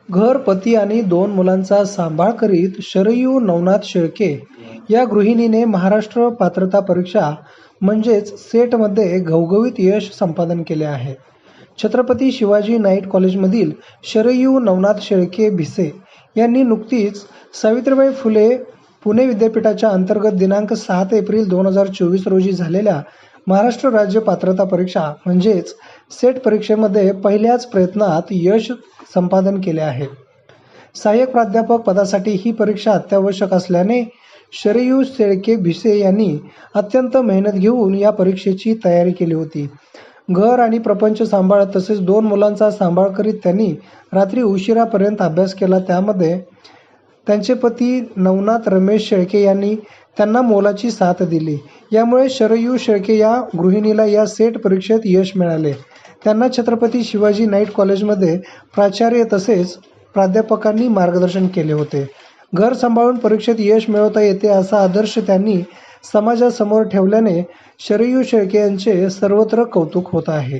घर, पती आणि 2 मुलांचा सांभाळ करीत शरयू नवनाथ शेळके या गृहिणीने महाराष्ट्र पात्रता परीक्षा म्हणजेच सेटमध्ये घवघवीत यश संपादन केले आहे. छत्रपती शिवाजी नाईट कॉलेजमधील शरयू नवनाथ शेळके भिसे यांनी नुकतीच सावित्रीबाई फुले पुणे विद्यापीठाच्या अंतर्गत दिनांक 7 एप्रिल 2024 रोजी झालेल्या महाराष्ट्र राज्य पात्रता परीक्षा म्हणजेच सेट परीक्षेमध्ये पहिल्याच प्रयत्नात यश संपादन केले आहे. सहाय्यक प्राध्यापक पदासाठी ही परीक्षा अत्यावश्यक असल्याने शरयू शेळके भिसे यांनी अत्यंत मेहनत घेऊन या परीक्षेची तयारी केली होती. घर आणि प्रपंच सांभाळत तसेच 2 मुलांचा सांभाळ करीत त्यांनी रात्री उशिरापर्यंत अभ्यास केला. त्यामध्ये त्यांचे पती नवनाथ रमेश शेळके यांनी त्यांना मोलाची साथ दिली. यामुळे शरयू शेळके या गृहिणीला या सेट परीक्षेत यश मिळाले. त्यांना छत्रपती शिवाजी नाईट कॉलेजमध्ये प्राचार्य तसेच प्राध्यापकांनी मार्गदर्शन केले होते. घर सांभाळून परीक्षेत यश मिळवता येते असा आदर्श त्यांनी समाजासमोर ठेवल्याने शरयू शेळके यांचे सर्वत्र कौतुक होत आहे.